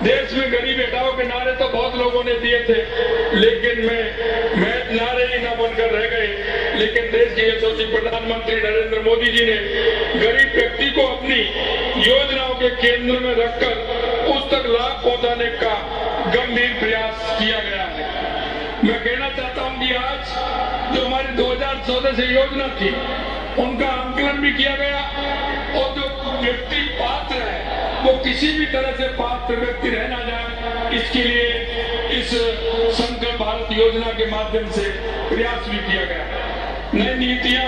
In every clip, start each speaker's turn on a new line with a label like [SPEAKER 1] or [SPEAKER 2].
[SPEAKER 1] देश में गरीब हटाओ के नारे तो बहुत लोगों ने दिए थे, लेकिन मैं नारे ही न बनकर रह गए। लेकिन देश के यशस्वी प्रधानमंत्री नरेंद्र मोदी जी ने गरीब व्यक्ति को अपनी योजनाओं के केंद्र में रखकर उस तक लाभ पहुंचाने का गंभीर प्रयास किया गया है। मैं कहना चाहता हूं कि आज जो हमारी 2014 से योजना थी, उनका आंकलन भी किया गया और जो व्यक्ति पात्र है वो किसी भी तरह से पात्र व्यक्ति रह ना जाए, इसके लिए इस संकल्प भारत योजना के माध्यम से प्रयास भी किया गया। नई नीतियां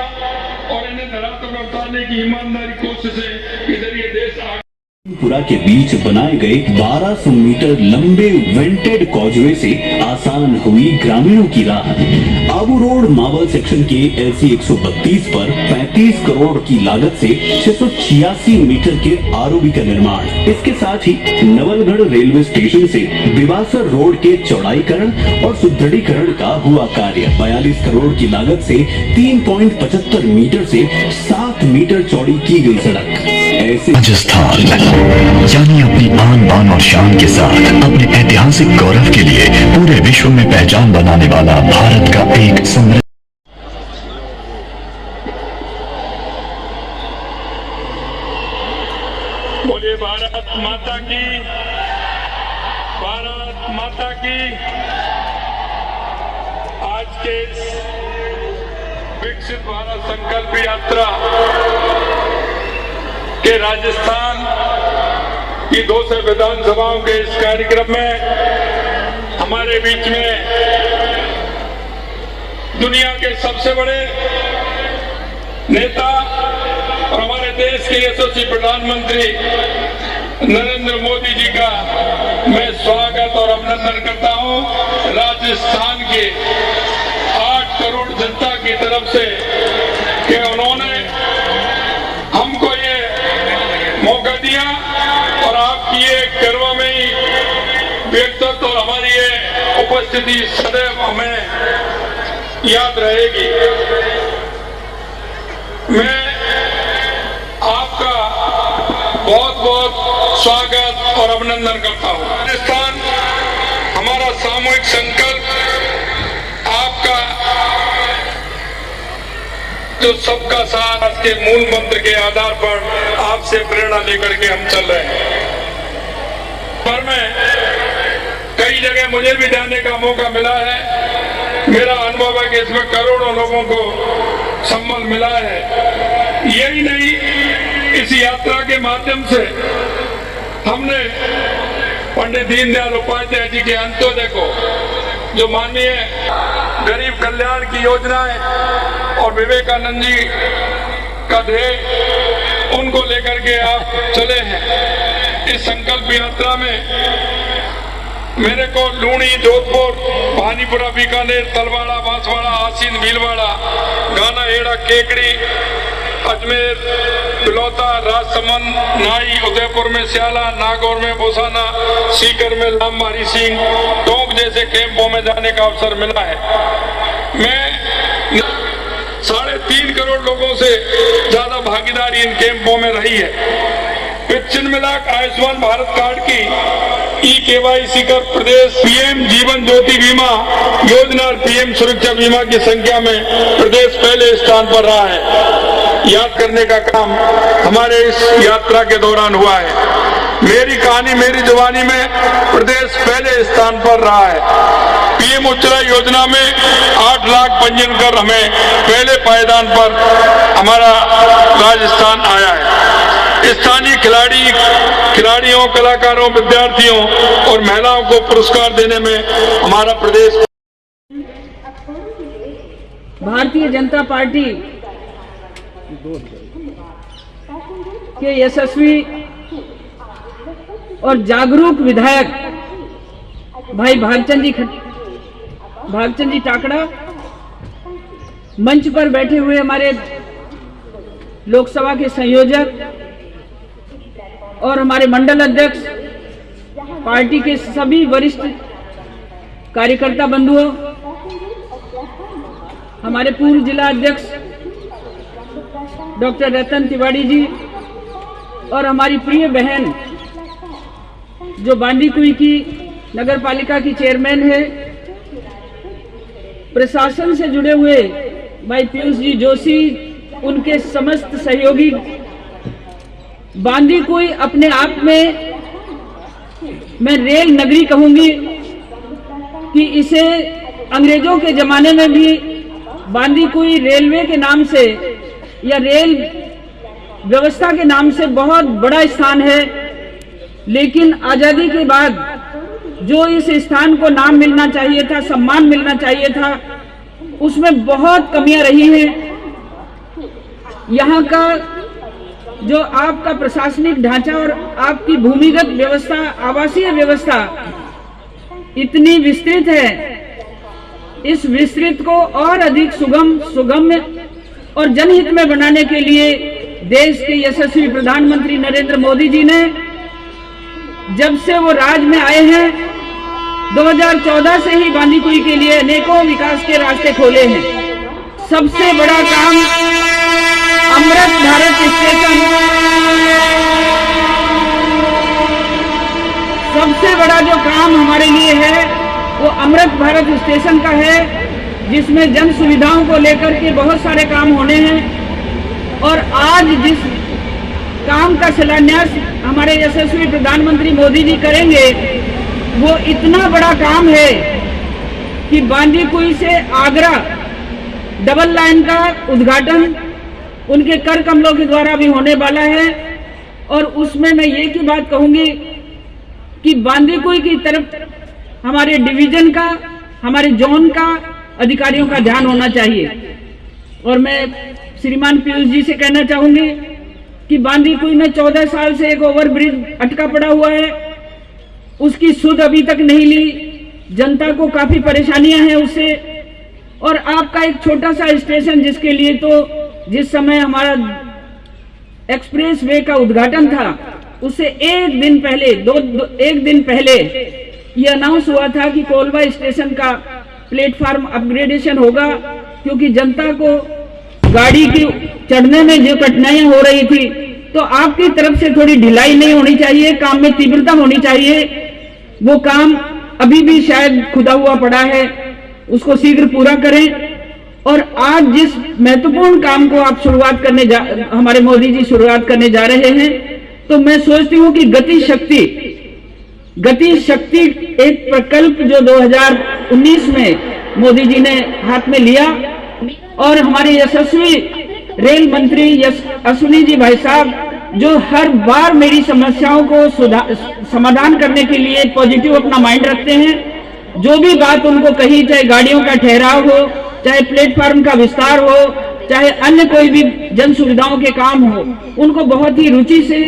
[SPEAKER 1] और इन्हें धरातल पर उतारने की ईमानदारी कोशिशें के जरिए देश
[SPEAKER 2] पुरा के बीच बनाए गए 1200 मीटर लंबे वेंटेड कॉजवे से आसान हुई ग्रामीणों की राह। आबू रोड मावल सेक्शन के LC 132 पर 35 करोड़ की लागत से 686 मीटर के ROB का निर्माण। इसके साथ ही नवलगढ़ रेलवे स्टेशन से बिवासर रोड के चौड़ाईकरण और सुदृढ़ीकरण का हुआ कार्य। 42 करोड़ की लागत से 3.75 मीटर से 7 मीटर चौड़ी की गई सड़क। ऐसे
[SPEAKER 3] राजस्थान यानी अपनी आन बान और शान के साथ अपने ऐतिहासिक गौरव के लिए पूरे विश्व में पहचान बनाने वाला भारत का एक समृद्ध
[SPEAKER 1] बोले भारत माता की, भारत माता की। आज के विकसित भारत संकल्प यात्रा के राजस्थान की 200 विधानसभाओं के इस कार्यक्रम में हमारे बीच में दुनिया के सबसे बड़े नेता और हमारे देश के यशस्वी प्रधानमंत्री नरेंद्र मोदी जी का मैं स्वागत और अभिनंदन करता हूं। राजस्थान के 8 करोड़ जनता की तरफ से कि उन्होंने हमको ये मौका दिया और आपकी ये गर्वमयी व्यक्तित्व और हमारी ये उपस्थिति सदैव हमें याद रहेगी। मैं आपका बहुत बहुत स्वागत और अभिनंदन करता हूं। राजस्थान हमारा सामूहिक संकल्प, आपका जो सबका साथ के मूल मंत्र के आधार पर आपसे प्रेरणा लेकर के हम चल रहे हैं। पर मैं कई जगह मुझे भी जाने का मौका मिला है। मेरा अनुभव है कि इसमें करोड़ों लोगों को संबल मिला है। यही नहीं, इस यात्रा के माध्यम से हमने पंडित दीनदयाल उपाध्याय जी के अंत्योदय को, जो माननीय गरीब कल्याण की योजनाएं और विवेकानंद जी का ध्येय, उनको लेकर के आप चले हैं। इस संकल्प यात्रा में मेरे को लूणी, जोधपुर, भानीपुरा, बीकानेर, तलवाड़ा, बांसवाड़ा, आसीन, भीलवाड़ा, गाना, एड़ा, केकड़ी, अजमेर, बिलौता, राजसमंद, नाई, उदयपुर में स्याला, नागौर में बोसाना, सीकर में लामबारी सिंह, टोंक जैसे कैंपों में जाने का अवसर मिला है। मैं 3.5 करोड़ लोगों से ज्यादा भागीदारी इन कैंपों में रही है। पिछन मिलाक आयुष्मान भारत कार्ड की KYC कर प्रदेश PM जीवन ज्योति बीमा योजना और PM सुरक्षा बीमा की संख्या में प्रदेश पहले स्थान पर रहा है। याद करने का काम हमारे इस यात्रा के दौरान हुआ है। मेरी कहानी मेरी जुबानी में प्रदेश पहले स्थान पर रहा है। PM उज्ज्वला योजना में 8 लाख पंजीयन कर हमें पहले पायदान पर हमारा राजस्थान आया है। स्थानीय खिलाड़ियों, कलाकारों, विद्यार्थियों और महिलाओं को पुरस्कार देने में हमारा प्रदेश।
[SPEAKER 4] भारतीय जनता पार्टी के यशस्वी और जागरूक विधायक भाई भागचंद जी टाकड़ा मंच पर बैठे हुए हमारे लोकसभा के संयोजक और हमारे मंडल अध्यक्ष, पार्टी के सभी वरिष्ठ कार्यकर्ता बंधुओं, हमारे पूर्व जिला अध्यक्ष डॉक्टर रतन तिवारी जी और हमारी प्रिय बहन जो बांदीकुई की नगर पालिका की चेयरमैन है, प्रशासन से जुड़े हुए भाई पीयूष जी जोशी, उनके समस्त सहयोगी, बांदीकुई अपने आप में मैं रेल नगरी कहूंगी कि इसे अंग्रेजों के जमाने में भी बांदीकुई रेलवे के नाम से या रेल व्यवस्था के नाम से बहुत बड़ा स्थान है, लेकिन आजादी के बाद जो इस स्थान को नाम मिलना चाहिए था, सम्मान मिलना चाहिए था, उसमें बहुत कमियां रही हैं। यहाँ का जो आपका प्रशासनिक ढांचा और आपकी भूमिगत व्यवस्था, आवासीय व्यवस्था इतनी विस्तृत है, इस विस्तृत को और अधिक सुगम्य और जनहित में बनाने के लिए देश के यशस्वी प्रधानमंत्री नरेंद्र मोदी जी ने जब से वो राज में आए हैं 2014 से ही बांदीकुई के लिए अनेकों विकास के रास्ते खोले हैं। सबसे बड़ा काम अमृत भारत स्टेशन, सबसे बड़ा जो काम हमारे लिए है वो अमृत भारत स्टेशन का है, जिसमें जन सुविधाओं को लेकर के बहुत सारे काम होने हैं। और आज जिस काम का शिलान्यास हमारे यशस्वी प्रधानमंत्री मोदी जी करेंगे, वो इतना बड़ा काम है कि बांदीकुई से आगरा डबल लाइन का उद्घाटन उनके कर कमलों के द्वारा भी होने वाला है। और उसमें मैं ये की बात कहूंगी कि बांदीकुई की तरफ हमारे डिवीजन का, हमारे जोन का अधिकारियों का ध्यान होना चाहिए। और मैं श्रीमान पीयूष जी से कहना चाहूंगी कि बांदीकुई में 14 साल से एक ओवरब्रिज अटका पड़ा हुआ है, उसकी सुध अभी तक नहीं ली, जनता को काफी परेशानियां हैं उससे। और आपका एक छोटा सा स्टेशन, जिसके लिए तो जिस समय हमारा एक्सप्रेस वे का उद्घाटन था, उससे एक दिन पहले ये अनाउंस हुआ था कि कोलवा स्टेशन का प्लेटफार्म अपग्रेडेशन होगा, क्योंकि जनता को गाड़ी की चढ़ने में जो कठिनाइयां हो रही थी, तो आपकी तरफ से थोड़ी ढिलाई नहीं होनी चाहिए, काम में तीव्रता होनी चाहिए। वो काम अभी भी शायद खुदा हुआ पड़ा है, उसको शीघ्र पूरा करें। और आज जिस महत्वपूर्ण काम को आप हमारे मोदी जी शुरुआत करने जा रहे हैं, तो मैं सोचती हूँ कि गति शक्ति एक प्रकल्प जो 2019 में मोदी जी ने हाथ में लिया, और हमारे यशस्वी रेल मंत्री अश्विनी जी भाई साहब जो हर बार मेरी समस्याओं को समाधान करने के लिए पॉजिटिव अपना माइंड रखते हैं, जो भी बात उनको कही, चाहे गाड़ियों का ठहराव हो, चाहे प्लेटफार्म का विस्तार हो, चाहे अन्य कोई भी जन सुविधाओं के काम हो, उनको बहुत ही रुचि से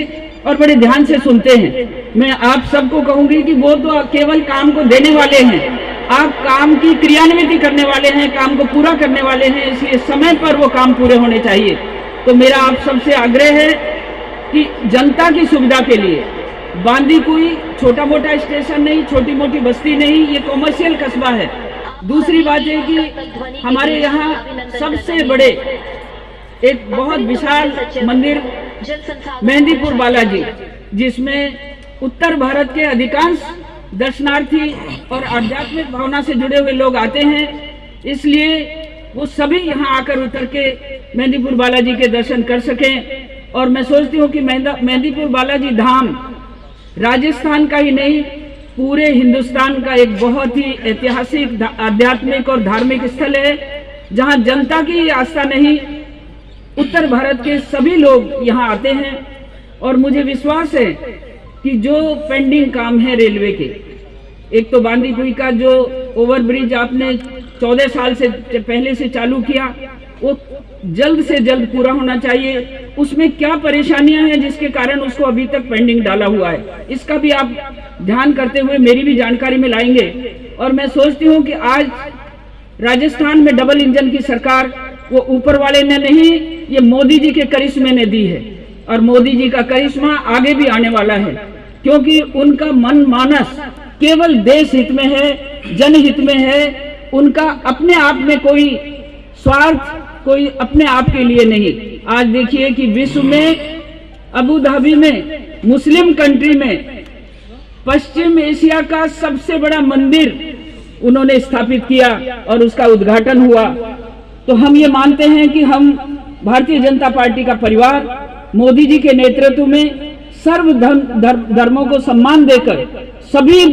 [SPEAKER 4] और बड़े ध्यान से सुनते हैं। मैं आप सबको कहूंगी कि वो तो केवल काम को देने वाले हैं, आप काम की क्रियान्वित करने वाले हैं, काम को पूरा करने वाले हैं, इसलिए समय पर वो काम पूरे होने चाहिए। तो मेरा आप सबसे आग्रह है कि जनता की सुविधा के लिए बांदीकुई छोटा मोटा स्टेशन नहीं, छोटी मोटी बस्ती नहीं, ये कॉमर्शियल कस्बा है। दूसरी बात है कि हमारे यहाँ सबसे बड़े एक बहुत विशाल मंदिर मेहंदीपुर बालाजी, जिसमें उत्तर भारत के अधिकांश दर्शनार्थी और आध्यात्मिक भावना से जुड़े हुए लोग आते हैं, इसलिए वो सभी यहाँ आकर उतर के मेहंदीपुर बालाजी के दर्शन कर सकें। और मैं सोचती हूँ कि मेहंदीपुर बालाजी धाम राजस्थान का ही नहीं, पूरे हिंदुस्तान का एक बहुत ही ऐतिहासिक, आध्यात्मिक और धार्मिक स्थल है, जहाँ जनता की आस्था नहीं, उत्तर भारत के सभी लोग यहाँ आते हैं। और मुझे विश्वास है कि जो पेंडिंग काम है रेलवे के, एक तो बांदीकुई का जो ओवरब्रिज आपने 14 साल से पहले से चालू किया, वो जल्द से जल्द पूरा होना चाहिए। उसमें क्या परेशानियां हैं जिसके कारण उसको अभी तक पेंडिंग डाला हुआ है, इसका भी आप ध्यान करते हुए मेरी भी जानकारी में लाएंगे। और मैं सोचती हूँ कि आज राजस्थान में डबल इंजन की सरकार वो ऊपर वाले ने नहीं, ये मोदी जी के करिश्मे ने दी है। और मोदी जी का करिश्मा आगे भी आने वाला है, क्योंकि उनका मन मानस केवल देश हित में है, जनहित में है। उनका अपने आप में कोई स्वार्थ, कोई अपने आप के लिए नहीं। आज देखिए कि विश्व में, अबू धाबी में, मुस्लिम कंट्री में पश्चिम एशिया का सबसे बड़ा मंदिर उन्होंने स्थापित किया और उसका उद्घाटन हुआ। तो हम ये मानते हैं कि हम भारतीय जनता पार्टी का परिवार मोदी जी के नेतृत्व में सर्व धर्मों को सम्मान देकर, सभी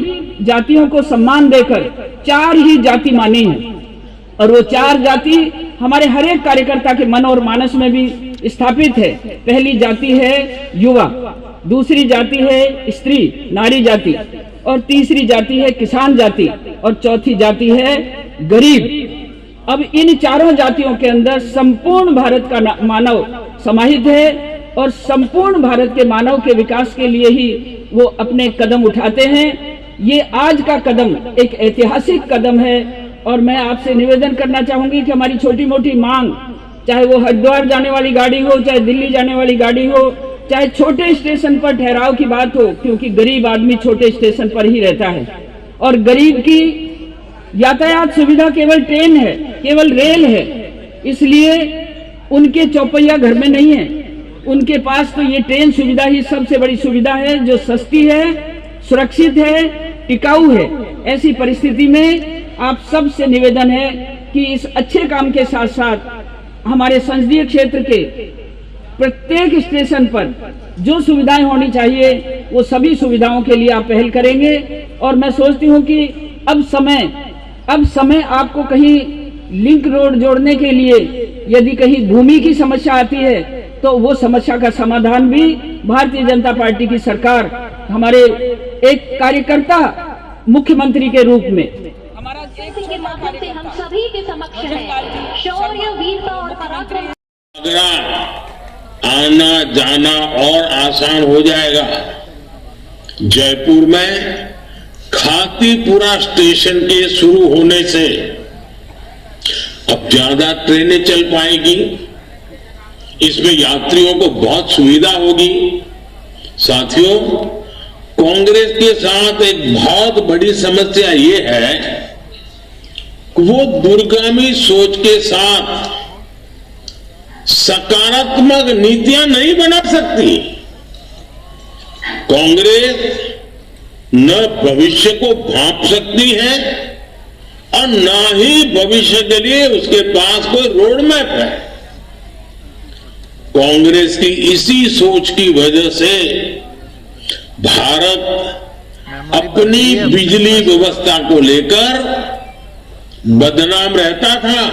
[SPEAKER 4] जातियों को सम्मान देकर 4 ही जाति मानी है और वो 4 जाति हमारे हर एक कार्यकर्ता के मन और मानस में भी स्थापित है। पहली जाति है युवा, दूसरी जाति है स्त्री नारी जाति, और तीसरी जाति है किसान जाति, और चौथी जाति है गरीब। अब इन चारों जातियों के अंदर संपूर्ण भारत का मानव समाहित है और संपूर्ण भारत के मानव के विकास के लिए ही वो अपने कदम उठाते हैं। ये आज का कदम एक ऐतिहासिक कदम है और मैं आपसे निवेदन करना चाहूंगी कि हमारी छोटी मोटी मांग, चाहे वो हरिद्वार जाने वाली गाड़ी हो, चाहे दिल्ली जाने वाली गाड़ी हो, चाहे छोटे स्टेशन पर ठहराव की बात हो, क्योंकि गरीब आदमी छोटे स्टेशन पर ही रहता है और गरीब की यातायात सुविधा केवल ट्रेन है, केवल रेल है, इसलिए उनके चौपहिया घर में नहीं है। उनके पास तो ये ट्रेन सुविधा ही सबसे बड़ी सुविधा है जो सस्ती है, सुरक्षित है, टिकाऊ है। ऐसी परिस्थिति में आप सबसे निवेदन है कि इस अच्छे काम के साथ साथ हमारे संसदीय क्षेत्र के प्रत्येक स्टेशन पर जो सुविधाएं होनी चाहिए वो सभी सुविधाओं के लिए आप पहल करेंगे। और मैं सोचती हूँ कि अब समय आपको कहीं लिंक रोड जोड़ने के लिए यदि कहीं भूमि की समस्या आती है तो वो समस्या का समाधान भी भारतीय जनता पार्टी की सरकार, हमारे एक कार्यकर्ता मुख्यमंत्री के रूप में हमारा
[SPEAKER 5] के माध्यम से हम सभी के समक्ष है। शौर्य, वीरता और पराक्रम
[SPEAKER 6] आना जाना और आसान हो जाएगा। जयपुर में खातीपुरा स्टेशन के शुरू होने से अब ज्यादा ट्रेनें चल पाएगी, इसमें यात्रियों को बहुत सुविधा होगी। साथियों, कांग्रेस के साथ एक बहुत बड़ी समस्या ये है कि वो दूरगामी सोच के साथ सकारात्मक नीतियां नहीं बना सकती। कांग्रेस न भविष्य को भांप सकती है और न ही भविष्य के लिए उसके पास कोई रोड मैप है। कांग्रेस की इसी सोच की वजह से भारत अपनी बिजली व्यवस्था को लेकर बदनाम रहता था।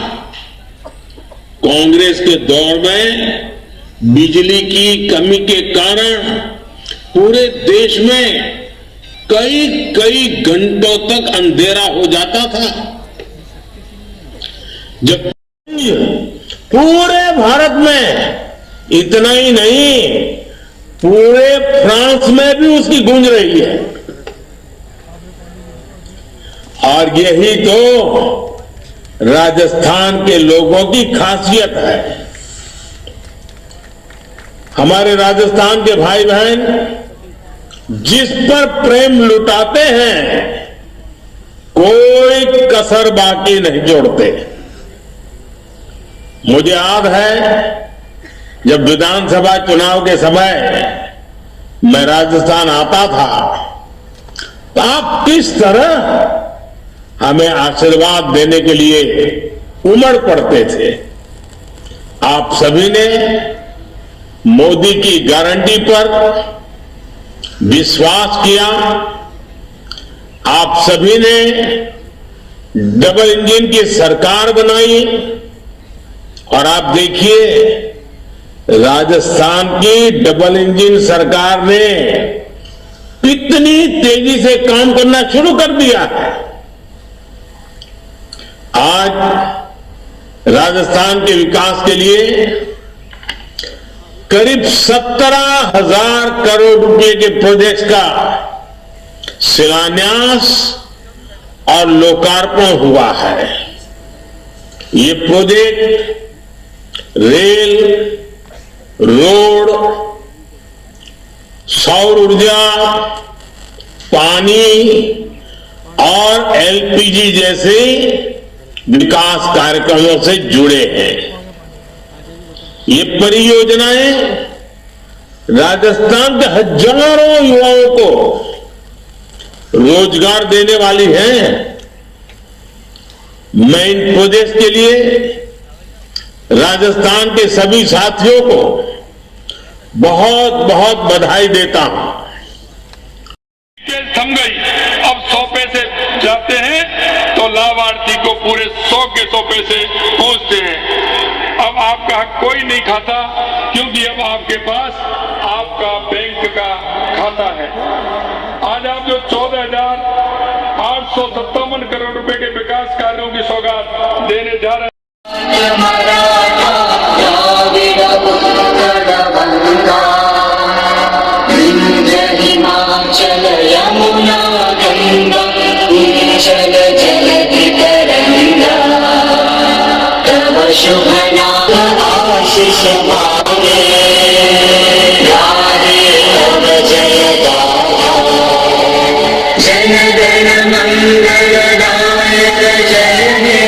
[SPEAKER 6] कांग्रेस के दौर में बिजली की कमी के कारण पूरे देश में कई घंटों तक अंधेरा हो जाता था। जब पूरे भारत में, इतना ही नहीं पूरे फ्रांस में भी उसकी गूंज रही है। और यही तो राजस्थान के लोगों की खासियत है। हमारे राजस्थान के भाई बहन जिस पर प्रेम लुटाते हैं कोई कसर बाकी नहीं छोड़ते। मुझे याद है जब विधानसभा चुनाव के समय मैं राजस्थान आता था तो आप किस तरह हमें आशीर्वाद देने के लिए उमड़ पड़ते थे। आप सभी ने मोदी की गारंटी पर विश्वास किया। आप सभी ने डबल इंजन की सरकार बनाई और आप देखिए राजस्थान की डबल इंजन सरकार ने कितनी तेजी से काम करना शुरू कर दिया है। आज राजस्थान के विकास के लिए करीब 17,000 करोड़ रुपए के प्रोजेक्ट्स का शिलान्यास और लोकार्पण हुआ है। ये प्रोजेक्ट रेल, रोड, सौर ऊर्जा, पानी और एलपीजी जैसे विकास कार्यक्रमों से जुड़े हैं। ये परियोजनाएं राजस्थान के हजारों युवाओं को रोजगार देने वाली हैं। मैं इन प्रोजेक्ट के लिए राजस्थान के सभी साथियों को बहुत बहुत बधाई देता हूं।
[SPEAKER 1] थम गई, अब 100 पैसे जाते हैं तो लाभार्थी को पूरे 100 के 100 पैसे पहुंचते हैं। अब आपका हक कोई नहीं खाता, क्योंकि अब आपके पास आपका बैंक का खाता है। आज आप जो 14,857 करोड़ रुपए के विकास कार्यों की सौगात देने जा रहे हैं,
[SPEAKER 7] हिमाचल यमुना गंगा उच्चल जलधि तरंगा तव शुभ नाम आशीष मांगे गाहे तव जय गाथा जन गण मंगल दायक जय हे